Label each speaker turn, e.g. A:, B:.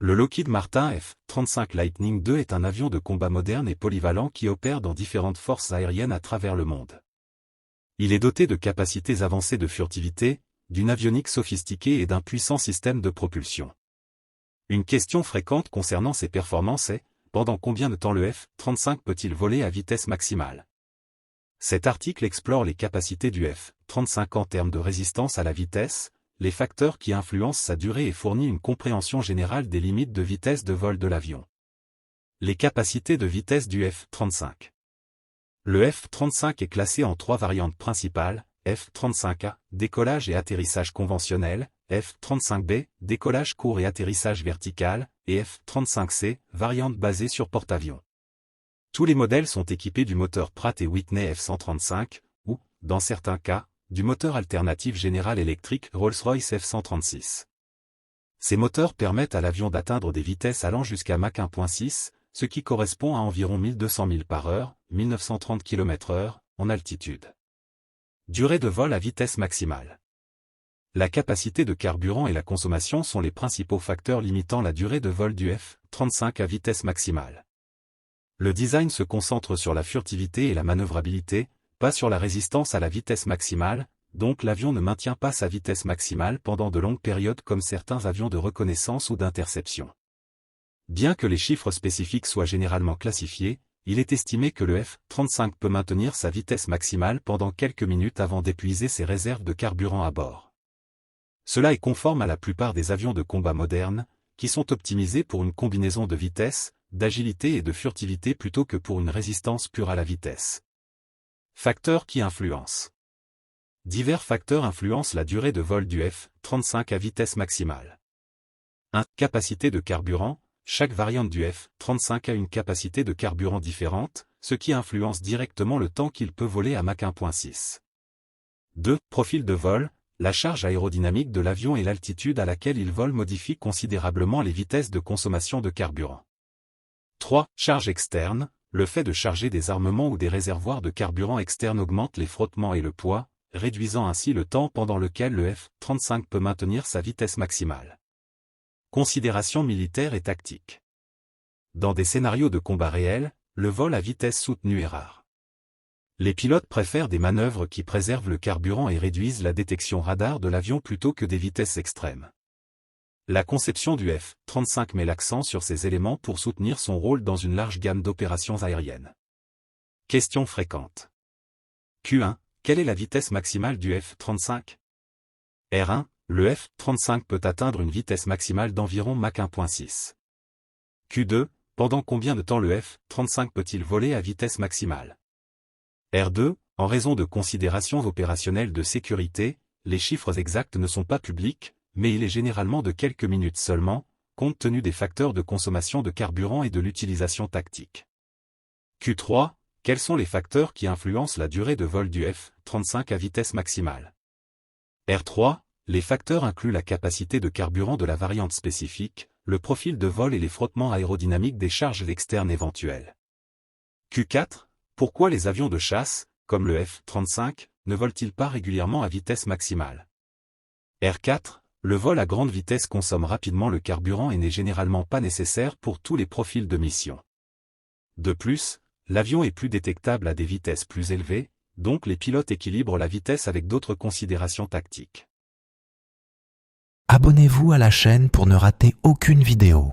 A: Le Lockheed Martin F-35 Lightning II est un avion de combat moderne et polyvalent qui opère dans différentes forces aériennes à travers le monde. Il est doté de capacités avancées de furtivité, d'une avionique sophistiquée et d'un puissant système de propulsion. Une question fréquente concernant ses performances est, pendant combien de temps le F-35 peut-il voler à vitesse maximale? Cet article explore les capacités du F-35 en termes de résistance à la vitesse, les facteurs qui influencent sa durée et fournit une compréhension générale des limites de vitesse de vol de l'avion. Les capacités de vitesse du F-35. Le F-35 est classé en 3 variantes principales, F-35A, décollage et atterrissage conventionnel, F-35B, décollage court et atterrissage vertical, et F-35C, variante basée sur porte-avions. Tous les modèles sont équipés du moteur Pratt & Whitney F-135, ou, dans certains cas, du moteur alternatif General Electric Rolls-Royce F-136. Ces moteurs permettent à l'avion d'atteindre des vitesses allant jusqu'à Mach 1.6, ce qui correspond à environ 1200 milles par heure, 1930 km/h, en altitude. Durée de vol à vitesse maximale. La capacité de carburant et la consommation sont les principaux facteurs limitant la durée de vol du F-35 à vitesse maximale. Le design se concentre sur la furtivité et la manœuvrabilité, pas sur la résistance à la vitesse maximale, donc l'avion ne maintient pas sa vitesse maximale pendant de longues périodes comme certains avions de reconnaissance ou d'interception. Bien que les chiffres spécifiques soient généralement classifiés, il est estimé que le F-35 peut maintenir sa vitesse maximale pendant quelques minutes avant d'épuiser ses réserves de carburant à bord. Cela est conforme à la plupart des avions de combat modernes, qui sont optimisés pour une combinaison de vitesse, d'agilité et de furtivité plutôt que pour une résistance pure à la vitesse. Facteurs qui influencent. Divers facteurs influencent la durée de vol du F-35 à vitesse maximale. 1. Capacité de carburant. Chaque variante du F-35 a une capacité de carburant différente, ce qui influence directement le temps qu'il peut voler à Mach 1.6. 2. Profil de vol. La charge aérodynamique de l'avion et l'altitude à laquelle il vole modifient considérablement les vitesses de consommation de carburant. 3. Charge externe. Le fait de charger des armements ou des réservoirs de carburant externes augmente les frottements et le poids, réduisant ainsi le temps pendant lequel le F-35 peut maintenir sa vitesse maximale. Considérations militaires et tactiques. Dans des scénarios de combat réels, le vol à vitesse soutenue est rare. Les pilotes préfèrent des manœuvres qui préservent le carburant et réduisent la détection radar de l'avion plutôt que des vitesses extrêmes. La conception du F-35 met l'accent sur ces éléments pour soutenir son rôle dans une large gamme d'opérations aériennes. Questions fréquentes. Q1. Quelle est la vitesse maximale du F-35? R1. Le F-35 peut atteindre une vitesse maximale d'environ Mach 1.6. Q2. Pendant combien de temps le F-35 peut-il voler à vitesse maximale? R2. En raison de considérations opérationnelles de sécurité, les chiffres exacts ne sont pas publics, mais il est généralement de quelques minutes seulement, compte tenu des facteurs de consommation de carburant et de l'utilisation tactique. Q3. Quels sont les facteurs qui influencent la durée de vol du F-35 à vitesse maximale? R3. Les facteurs incluent la capacité de carburant de la variante spécifique, le profil de vol et les frottements aérodynamiques des charges externes éventuelles. Q4. Pourquoi les avions de chasse, comme le F-35, ne volent-ils pas régulièrement à vitesse maximale? R4. Le vol à grande vitesse consomme rapidement le carburant et n'est généralement pas nécessaire pour tous les profils de mission. De plus, l'avion est plus détectable à des vitesses plus élevées, donc les pilotes équilibrent la vitesse avec d'autres considérations tactiques.
B: Abonnez-vous à la chaîne pour ne rater aucune vidéo.